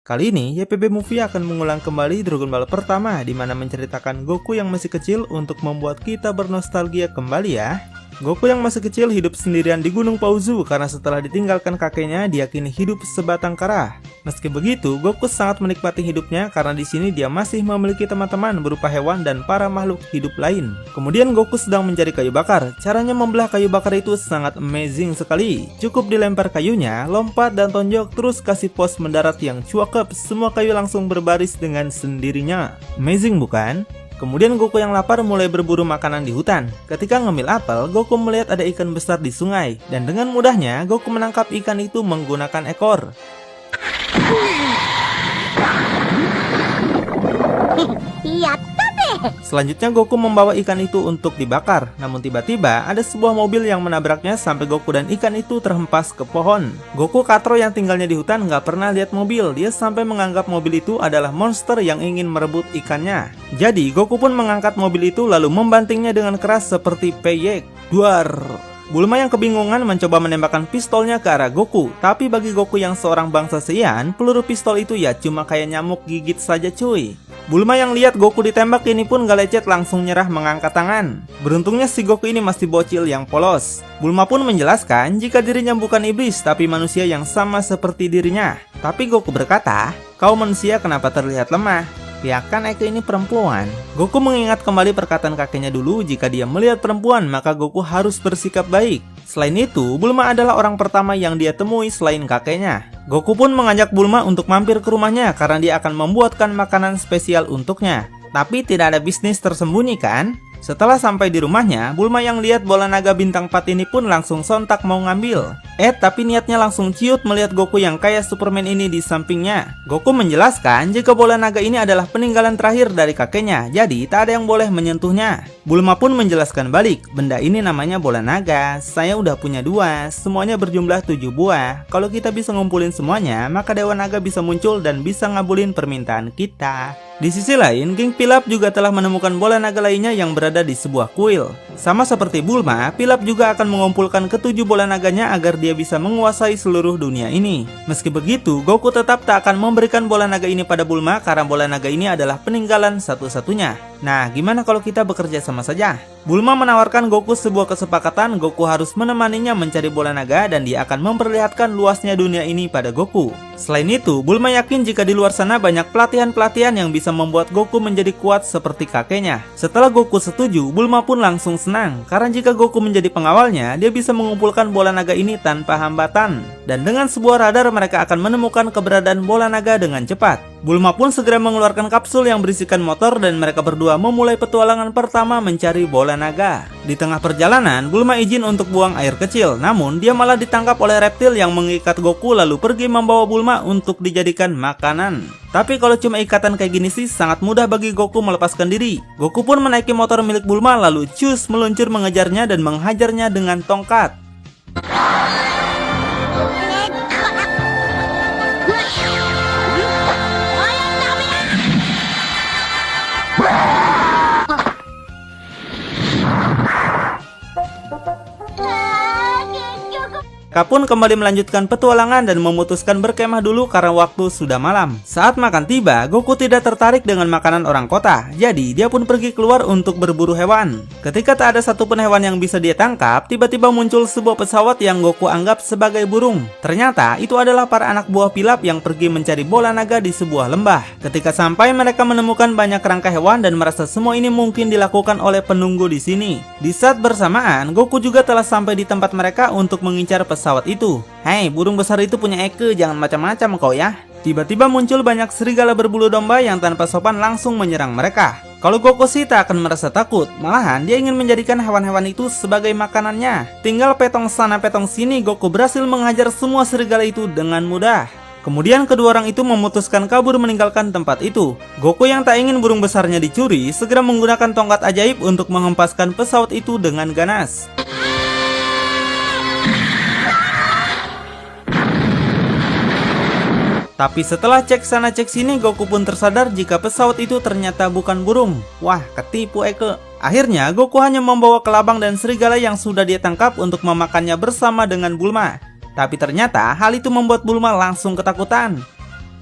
Kali ini, YPB Movie akan mengulang kembali Dragon Ball pertama, di mana menceritakan Goku yang masih kecil untuk membuat kita bernostalgia kembali ya. Goku yang masih kecil hidup sendirian di Gunung Pauzu karena setelah ditinggalkan kakeknya, dia kini hidup sebatang kara. Meski begitu, Goku sangat menikmati hidupnya karena di sini dia masih memiliki teman-teman berupa hewan dan para makhluk hidup lain. Kemudian Goku sedang mencari kayu bakar. Caranya membelah kayu bakar itu sangat amazing sekali. Cukup dilempar kayunya, lompat dan tonjok, terus kasih pose mendarat yang cuakep. Semua kayu langsung berbaris dengan sendirinya. Amazing bukan? Kemudian Goku yang lapar mulai berburu makanan di hutan. Ketika ngemil apel, Goku melihat ada ikan besar di sungai. Dan dengan mudahnya, Goku menangkap ikan itu menggunakan ekor. Selanjutnya Goku membawa ikan itu untuk dibakar. Namun tiba-tiba ada sebuah mobil yang menabraknya sampai Goku dan ikan itu terhempas ke pohon. Goku katro yang tinggalnya di hutan nggak pernah lihat mobil. Dia sampai menganggap mobil itu adalah monster yang ingin merebut ikannya. Jadi Goku pun mengangkat mobil itu lalu membantingnya dengan keras seperti peyek. Duar. Bulma yang kebingungan mencoba menembakkan pistolnya ke arah Goku. Tapi bagi Goku yang seorang bangsa Saiyan, peluru pistol itu ya cuma kayak nyamuk gigit saja cuy. Bulma yang lihat Goku ditembak ini pun gak lecet langsung nyerah mengangkat tangan. Beruntungnya si Goku ini masih bocil yang polos. Bulma pun menjelaskan jika dirinya bukan iblis tapi manusia yang sama seperti dirinya. Tapi Goku berkata, "Kau manusia kenapa terlihat lemah? Ya kan Eke ini perempuan." Goku mengingat kembali perkataan kakeknya dulu, jika dia melihat perempuan maka Goku harus bersikap baik. Selain itu, Bulma adalah orang pertama yang dia temui selain kakeknya. Goku pun mengajak Bulma untuk mampir ke rumahnya karena dia akan membuatkan makanan spesial untuknya. Tapi tidak ada bisnis tersembunyi kan? Setelah sampai di rumahnya, Bulma yang lihat bola naga bintang 4 ini pun langsung sontak mau ngambil. Tapi niatnya langsung ciut melihat Goku yang kayak Superman ini di sampingnya. Goku menjelaskan jika bola naga ini adalah peninggalan terakhir dari kakeknya, jadi tak ada yang boleh menyentuhnya. Bulma pun menjelaskan balik, benda ini namanya bola naga, saya udah punya 2, semuanya berjumlah 7 buah. Kalau kita bisa ngumpulin semuanya, maka Dewa Naga bisa muncul dan bisa ngabulin permintaan kita. Di sisi lain, geng Pilaf juga telah menemukan bola naga lainnya yang berada di sebuah kuil. Sama seperti Bulma, Pilaf juga akan mengumpulkan ke-7 bola naganya agar dia bisa menguasai seluruh dunia ini. Meski begitu, Goku tetap tak akan memberikan bola naga ini pada Bulma karena bola naga ini adalah peninggalan satu-satunya. Nah, gimana kalau kita bekerja sama saja? Bulma menawarkan Goku sebuah kesepakatan. Goku harus menemaninya mencari bola naga dan dia akan memperlihatkan luasnya dunia ini pada Goku. Selain itu, Bulma yakin jika di luar sana banyak pelatihan-pelatihan yang bisa membuat Goku menjadi kuat seperti kakeknya. Setelah Goku setuju, Bulma pun langsung senang karena jika Goku menjadi pengawalnya, dia bisa mengumpulkan bola naga ini tanpa hambatan. Dan dengan sebuah radar mereka akan menemukan keberadaan bola naga dengan cepat. Bulma pun segera mengeluarkan kapsul yang berisikan motor dan mereka berdua memulai petualangan pertama mencari bola naga. Di tengah perjalanan, Bulma izin untuk buang air kecil, namun dia malah ditangkap oleh reptil yang mengikat Goku lalu pergi membawa Bulma untuk dijadikan makanan. Tapi kalau cuma ikatan kayak gini sih sangat mudah bagi Goku melepaskan diri. Goku pun menaiki motor milik Bulma lalu cus meluncur mengejarnya dan menghajarnya dengan tongkat. Kapun kembali melanjutkan petualangan dan memutuskan berkemah dulu karena waktu sudah malam. Saat makan tiba, Goku tidak tertarik dengan makanan orang kota. Jadi dia pun pergi keluar untuk berburu hewan. Ketika tak ada satupun hewan yang bisa dia tangkap, tiba-tiba muncul sebuah pesawat yang Goku anggap sebagai burung. Ternyata itu adalah para anak buah Pilaf yang pergi mencari bola naga di sebuah lembah. Ketika sampai, mereka menemukan banyak kerangka hewan dan merasa semua ini mungkin dilakukan oleh penunggu di sini. Di saat bersamaan, Goku juga telah sampai di tempat mereka untuk mengincar pesawat itu. Hei, burung besar itu punya Eke, jangan macam-macam kau ya. Tiba-tiba muncul banyak serigala berbulu domba yang tanpa sopan langsung menyerang mereka. Kalau Goku sih tak akan merasa takut, malahan dia ingin menjadikan hewan-hewan itu sebagai makanannya. Tinggal petong sana petong sini, Goku berhasil menghajar semua serigala itu dengan mudah. Kemudian kedua orang itu memutuskan kabur meninggalkan tempat itu. Goku yang tak ingin burung besarnya dicuri, segera menggunakan tongkat ajaib untuk menghempaskan pesawat itu dengan ganas. Tapi setelah cek sana cek sini, Goku pun tersadar jika pesawat itu ternyata bukan burung. Wah, ketipu Eke. Akhirnya Goku hanya membawa kelabang dan serigala yang sudah dia tangkap untuk memakannya bersama dengan Bulma. Tapi ternyata hal itu membuat Bulma langsung ketakutan.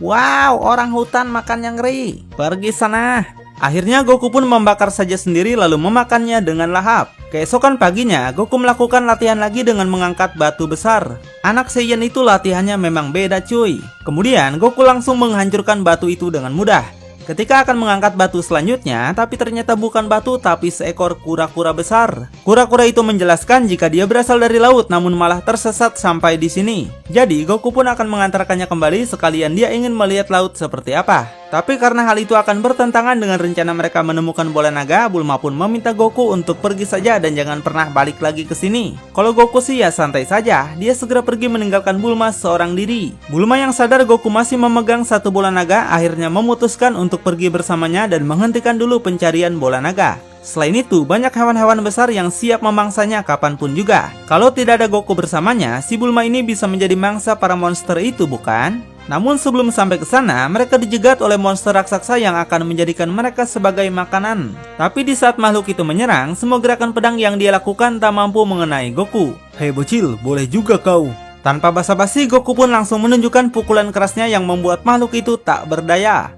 Wow, orang hutan makan yang ngeri. Pergi sana. Akhirnya Goku pun membakar saja sendiri lalu memakannya dengan lahap. Keesokan paginya, Goku melakukan latihan lagi dengan mengangkat batu besar. Anak Saiyan itu latihannya memang beda cuy. Kemudian Goku langsung menghancurkan batu itu dengan mudah. Ketika akan mengangkat batu selanjutnya, tapi ternyata bukan batu tapi seekor kura-kura besar. Kura-kura itu menjelaskan jika dia berasal dari laut namun malah tersesat sampai di sini. Jadi Goku pun akan mengantarkannya kembali sekalian dia ingin melihat laut seperti apa. Tapi karena hal itu akan bertentangan dengan rencana mereka menemukan bola naga, Bulma pun meminta Goku untuk pergi saja dan jangan pernah balik lagi ke sini. Kalau Goku sih ya santai saja, dia segera pergi meninggalkan Bulma seorang diri. Bulma yang sadar Goku masih memegang satu bola naga akhirnya memutuskan untuk pergi bersamanya dan menghentikan dulu pencarian bola naga. Selain itu, banyak hewan-hewan besar yang siap memangsanya kapanpun juga. Kalau tidak ada Goku bersamanya, si Bulma ini bisa menjadi mangsa para monster itu bukan? Namun sebelum sampai ke sana, mereka dijegat oleh monster raksasa yang akan menjadikan mereka sebagai makanan. Tapi di saat makhluk itu menyerang, semua gerakan pedang yang dia lakukan tak mampu mengenai Goku. Hei bocil, boleh juga kau. Tanpa basa-basi, Goku pun langsung menunjukkan pukulan kerasnya yang membuat makhluk itu tak berdaya.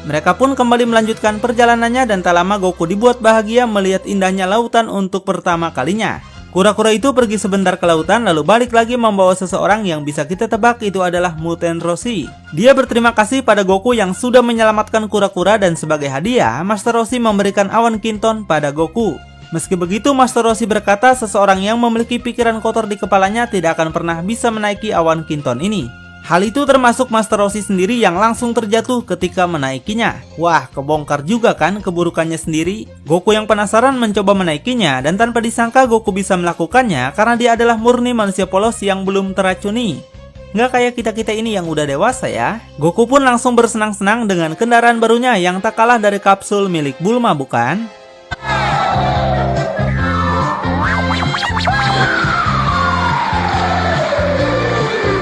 Mereka pun kembali melanjutkan perjalanannya dan tak lama Goku dibuat bahagia melihat indahnya lautan untuk pertama kalinya. Kura-kura itu pergi sebentar ke lautan lalu balik lagi membawa seseorang yang bisa kita tebak itu adalah Muten Roshi. Dia berterima kasih pada Goku yang sudah menyelamatkan kura-kura dan sebagai hadiah, Master Roshi memberikan awan Kinton pada Goku. Meski begitu, Master Roshi berkata seseorang yang memiliki pikiran kotor di kepalanya tidak akan pernah bisa menaiki awan Kinton ini. Hal itu termasuk Master Roshi sendiri yang langsung terjatuh ketika menaikinya. Wah, kebongkar juga kan keburukannya sendiri. Goku yang penasaran mencoba menaikinya dan tanpa disangka Goku bisa melakukannya karena dia adalah murni manusia polos yang belum teracuni. Nggak kayak kita-kita ini yang udah dewasa ya. Goku pun langsung bersenang-senang dengan kendaraan barunya yang tak kalah dari kapsul milik Bulma bukan?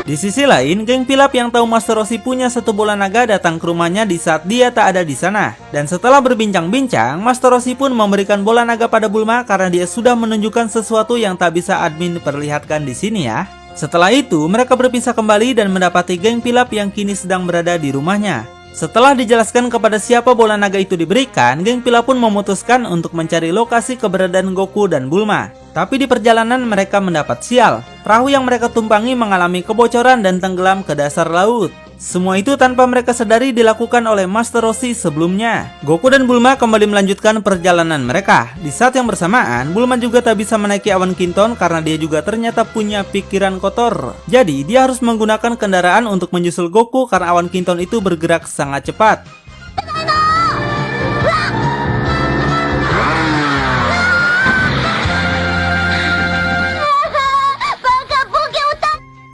Di sisi lain, geng Pilaf yang tahu Master Roshi punya satu bola naga datang ke rumahnya di saat dia tak ada di sana. Dan setelah berbincang-bincang, Master Roshi pun memberikan bola naga pada Bulma karena dia sudah menunjukkan sesuatu yang tak bisa admin perlihatkan di sini ya. Setelah itu, mereka berpisah kembali dan mendapati geng Pilaf yang kini sedang berada di rumahnya. Setelah dijelaskan kepada siapa bola naga itu diberikan, geng Pilaf pun memutuskan untuk mencari lokasi keberadaan Goku dan Bulma. Tapi di perjalanan mereka mendapat sial. Perahu yang mereka tumpangi mengalami kebocoran dan tenggelam ke dasar laut. Semua itu tanpa mereka sadari dilakukan oleh Master Roshi sebelumnya. Goku dan Bulma kembali melanjutkan perjalanan mereka. Di saat yang bersamaan, Bulma juga tak bisa menaiki awan Kinton karena dia juga ternyata punya pikiran kotor. Jadi dia harus menggunakan kendaraan untuk menyusul Goku karena awan Kinton itu bergerak sangat cepat.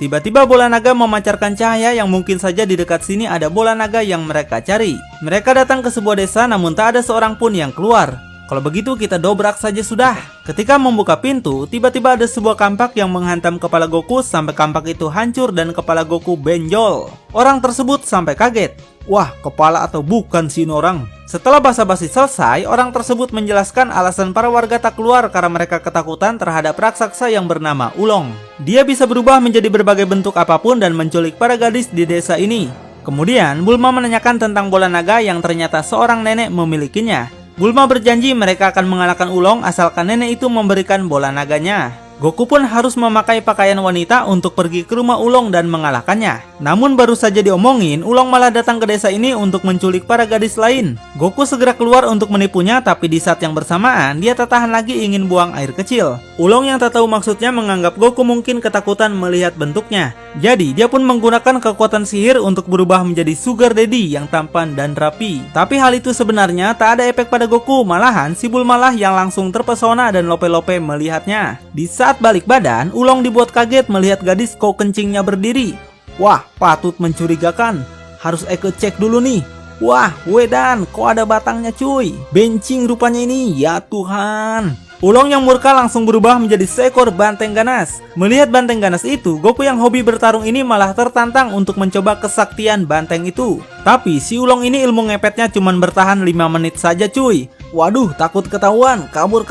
Tiba-tiba bola naga memancarkan cahaya yang mungkin saja di dekat sini ada bola naga yang mereka cari. Mereka datang ke sebuah desa namun tak ada seorang pun yang keluar. Kalau begitu kita dobrak saja sudah. Ketika membuka pintu, tiba-tiba ada sebuah kampak yang menghantam kepala Goku sampai kampak itu hancur dan kepala Goku benjol. Orang tersebut sampai kaget. Wah, kepala atau bukan si orang? Setelah basa-basi selesai, orang tersebut menjelaskan alasan para warga tak keluar karena mereka ketakutan terhadap raksasa yang bernama Ulong. Dia bisa berubah menjadi berbagai bentuk apapun dan menculik para gadis di desa ini. Kemudian, Bulma menanyakan tentang bola naga yang ternyata seorang nenek memilikinya. Bulma berjanji mereka akan mengalahkan Ulong asalkan nenek itu memberikan bola naganya. Goku pun harus memakai pakaian wanita untuk pergi ke rumah Ulong dan mengalahkannya. Namun baru saja diomongin, Ulong malah datang ke desa ini untuk menculik para gadis lain. Goku segera keluar untuk menipunya, tapi di saat yang bersamaan, dia tak tahan lagi ingin buang air kecil. Ulong yang tak tahu maksudnya menganggap Goku mungkin ketakutan melihat bentuknya. Jadi dia pun menggunakan kekuatan sihir untuk berubah menjadi Sugar Daddy yang tampan dan rapi. Tapi hal itu sebenarnya tak ada efek pada Goku, malahan si Bulma lah yang langsung terpesona dan lope-lope melihatnya. Di saat balik badan, Ulong dibuat kaget melihat gadis kau kencingnya berdiri. Wah, patut mencurigakan. Harus Eke cek dulu nih. Wah, wedan, kok ada batangnya cuy. Bencing rupanya ini, ya Tuhan. Ulong yang murka langsung berubah menjadi seekor banteng ganas. Melihat banteng ganas itu, Goku yang hobi bertarung ini malah tertantang untuk mencoba kesaktian banteng itu. Tapi si Ulong ini ilmu ngepetnya cuma bertahan 5 menit saja cuy. Waduh, takut ketahuan, kabur.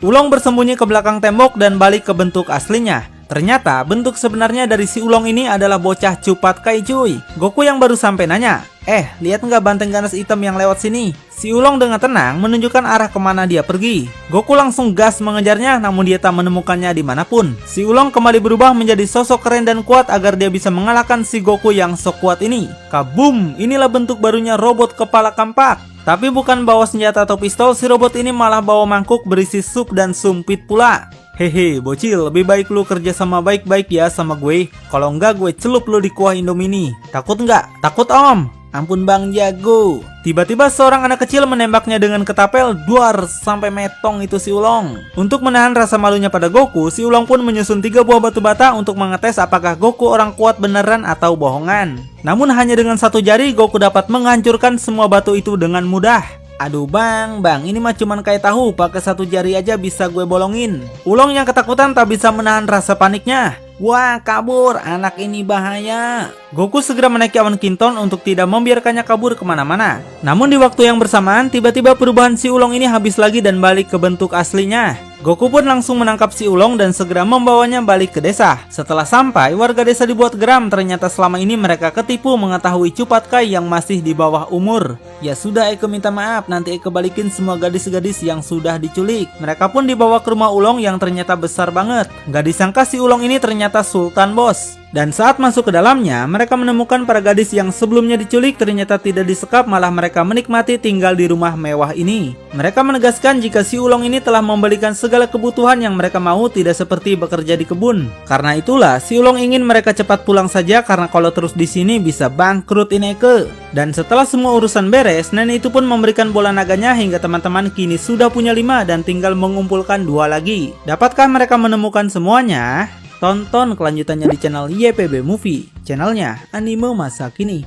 Ulong bersembunyi ke belakang tembok dan balik ke bentuk aslinya. Ternyata bentuk sebenarnya dari si Ulong ini adalah bocah Cupat Kai cuy. Goku yang baru sampai nanya, lihat nggak banteng ganas hitam yang lewat sini? Si Ulong dengan tenang menunjukkan arah kemana dia pergi. Goku langsung gas mengejarnya, namun dia tak menemukannya dimanapun. Si Ulong kembali berubah menjadi sosok keren dan kuat agar dia bisa mengalahkan si Goku yang sok kuat ini. Kabum, inilah bentuk barunya robot kepala kampak. Tapi bukan bawa senjata atau pistol, si robot ini malah bawa mangkuk berisi sup dan sumpit pula. Hehe, bocil, lebih baik lu kerja sama baik-baik ya sama gue. Kalau enggak gue celup lu di kuah Indomie ini. Takut nggak? Takut om. Ampun bang jago. Tiba-tiba seorang anak kecil menembaknya dengan ketapel, duar, sampai metong itu si Ulong. Untuk menahan rasa malunya pada Goku, si Ulong pun menyusun 3 buah batu bata untuk mengetes apakah Goku orang kuat beneran atau bohongan. Namun hanya dengan 1 jari Goku dapat menghancurkan semua batu itu dengan mudah. Aduh bang, ini mah cuman kayak tahu, pakai 1 jari aja bisa gue bolongin. Ulong yang ketakutan tak bisa menahan rasa paniknya. Wah, kabur, anak ini bahaya. Goku segera menaiki awan Kinton untuk tidak membiarkannya kabur kemana-mana. Namun di waktu yang bersamaan, tiba-tiba perubahan si Ulong ini habis lagi dan balik ke bentuk aslinya. Goku pun langsung menangkap si Ulong dan segera membawanya balik ke desa. Setelah sampai, warga desa dibuat geram. Ternyata selama ini mereka ketipu mengetahui Cupat Kai yang masih di bawah umur. Ya sudah, Eke minta maaf. Nanti Eke balikin semua gadis-gadis yang sudah diculik. Mereka pun dibawa ke rumah Ulong yang ternyata besar banget. Gak disangka si Ulong ini ternyata Sultan bos. Dan saat masuk ke dalamnya, mereka menemukan para gadis yang sebelumnya diculik ternyata tidak disekap, malah mereka menikmati tinggal di rumah mewah ini. Mereka menegaskan jika si Ulong ini telah memberikan segala kebutuhan yang mereka mau, tidak seperti bekerja di kebun. Karena itulah si Ulong ingin mereka cepat pulang saja karena kalau terus di sini bisa bangkrut Ineke. Dan setelah semua urusan beres, nenek itu pun memberikan bola naganya hingga teman-teman kini sudah punya 5 dan tinggal mengumpulkan 2 lagi. Dapatkah mereka menemukan semuanya? Tonton kelanjutannya di channel YPB Movie, channelnya anime masa kini.